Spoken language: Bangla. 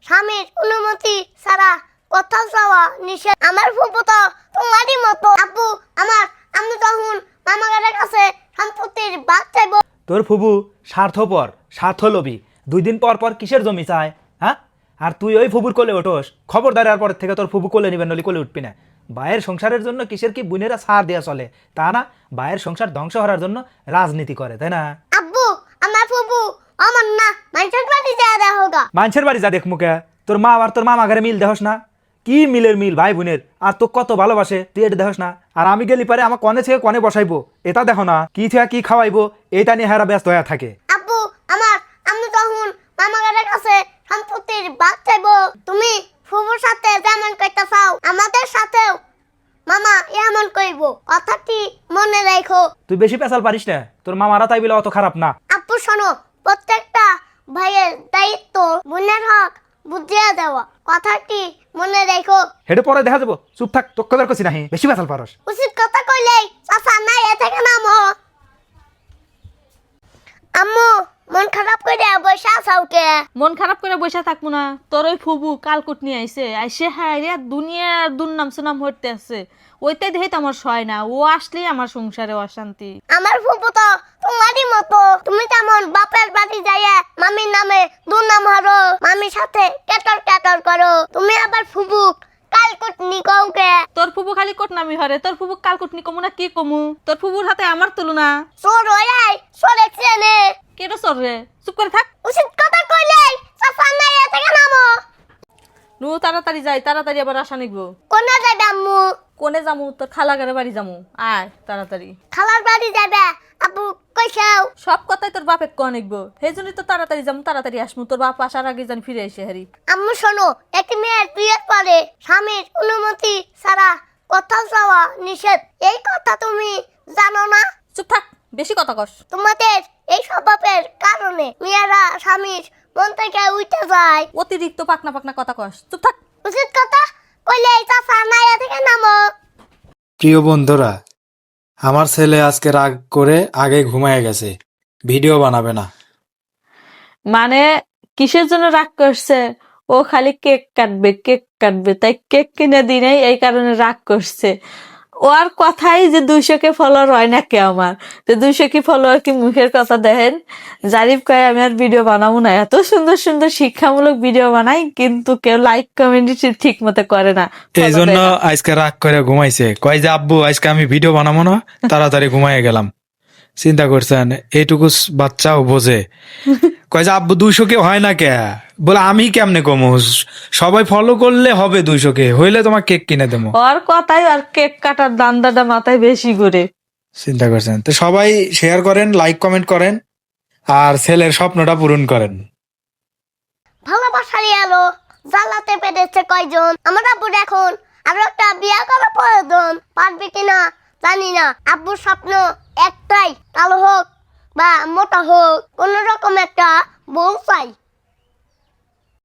স্বামীর অনুমতি ছাড়া কোথাও যাওয়া নিষেধ। আমার ফুফু তো তোমারই মতো। আব্বু আমি তখন মামাগারের কাছে সম্পত্তির ভাগ চাইবো। তোর ফুবু স্বার্থপর, স্বার্থলোভী, 2 দিন পর পর কিসের জমি চায়? হ্যাঁ, আর তুই ওই ফুবুর কোলে ওঠোস? খবরদার আর পরের থেকে তোর ফুবু কোলে নিবেন, নলি কোলে উঠবি না। ভাইয়ের সংসারের জন্য কিসের কি বোনেরা ছাড় দেওয়া চলে, তা না ভাইয়ের সংসার ধ্বংস করার জন্য রাজনীতি করে, তাই না? আব্বু আমার ফুফু আমার না মানুষের বাড়ি যা দেখো গা। মানুষের বাড়ি যা দেখ মুখে, তোর মা আর তোর মামা ঘরে মিল দেহস না? কি মিলের মিল ভাই বোনের, আর তো কত ভালোবাসে তুই এটা দেখস না? আর আমি গেলি পারে আমার কনে থেকে কনে বসাইবো এটা দেখো না, কি থেকে কি খাওয়াইবো এটা নিয়ে হেরা ব্যস্ত হয়ে থাকে। আব্বু আমি তখন মামাগারের কাছে সম্পত্তির ভাগ চাইবো। তুমি ফুফুর সাথে যেমন কইতে চাও আমাদের সাথেও মামা এমন কইবো, কথাটি মনে রাখো। তুই বেশি পেশাল পারিস না, তোর মামারা তাই বলে অত খারাপ না। আব্বু শোনো, প্রত্যেকটা ভাইয়ের দায়িত্ব বোনের হক বুঝিয়ে দেওয়া, কথাটি মনে রেখো। হেঁটে পরে দেখা যাবো, চুপ থাক, তোর কদার করছি নাহি, বেশি পেশাল পারস। উচিত কথা কইলেই চাচা না এ থেকে নামো। আম্মু মন খারাপ করে বসে আছাও কে? মন খারাপ করে বসে থাকবো না, তোর ওই ফুবু কালকুট নিয়ে আইসে হ্যাঁ রে দুনিয়ার দুর্নাম সুনাম হইতে আছে, ওইটাই দেখে তো আমার সয় না, ও আসলেই আমার সংসারে অশান্তি। আমার ফুফু তো তোমারই মতো। তুমি যেমন বাপের বাড়ি যাইয়া মামির নামে দুর্নাম হারো, মামির সাথে কেটর করো, তুমি আবার ফুফু কালকুট নিকও কে? তোর ফুবু খালি কোটনামি হরে, তোর ফুবু কালকুটনি কমু না কি কমু? তোর ফুবুর হাতে আমার তুলনা। চোর হইয়াই চোরে চেনে। কেটো চর রে, চুপ করে থাক। উচিত কথা কইলেই চাচা না এ থেকে নামো। নু তাড়াতাড়ি যাই, তাড়াতাড়ি আবার আশা নিকবো। কোনে যাবে আম্মু? কোনে যামু? তোর খালাগারে বাড়ি যামু, আয় তাড়াতাড়ি। খালার বাড়ি যাবে আব্বু কইছাও? সব কথাই তোর বাপে ক নিকবো, সেই জন্যই তো তাড়াতাড়ি যামু, তাড়াতাড়ি আসমু, তোর বাপ আসার আগে জানি ফিরে এসে হারি। আম্মু শোনো, এক মেয়ের বিয়ের পরে স্বামীর অনুমতি ছাড়া কোথাও যাওয়া নিষেধ, এই কথা তুমি জানো না? চুপ থাক, বেশি কথা কস। তোমাদের এই স্বভাবের কারণে মেয়েরা স্বামীর মন থেকে উঠে যায়। অতিরিক্ত পাকনা পাকনা কথা কস, চুপ থাক। উচিত কথা কইলে চাচা নাইয়া থেকে নামো। প্রিয় বন্ধুরা, আমার ছেলে আজকে রাগ করে আগে ঘুমায় গেছে, ভিডিও বানাবে না। মানে কিসের জন্য রাগ করছে? ও খালি কেক কাটবে, তাই কেক কিনে দিই নাই, এই কারণে রাগ করছে। ওর কথাই যে 200 ফলোয়ার হয় না কে আমার, তো 200 ফলোয়ার কি মুখের কথা দেখেন? জারিফ কয় আমি আর ভিডিও বানাবো না, এত সুন্দর সুন্দর শিক্ষামূলক ভিডিও বানাই কিন্তু কেউ লাইক কমেন্ট ঠিক মতো করে না, এই জন্য আজকে রাগ করে ঘুমাইছে, কয় যে আব্বু আজকে আমি ভিডিও বানাবো না, তাড়াতাড়ি ঘুমাইয়ে গেলাম। চিন্তা করছেন এইটুকু বাচ্চাও বোঝে? কয় যে আব্বু 200 হয় না কে? বলে আমি কেমনে কমু, সবাই ফলো করলে হবে, 200 হইলে তোমার কেক কিনে দেবো। ওর কথাই আর কেক কাটার দান্দাটা মাথায় বেশি করে। চিন্তা করছেন তো, সবাই শেয়ার করেন, লাইক কমেন্ট করেন, আর ছেলের স্বপ্নটা পূরণ করেন। ভালোবাসারই আলো জ্বালাতে পেরেছে কয়জন? আমার আব্বুর এখন আরো একটা বিয়া করা প্রয়োজন, পারবে কিনা জানি না। আব্বুর স্বপ্ন একটাই, কালো হোক বা মোটা হোক কোন রকম একটা বউ চাই।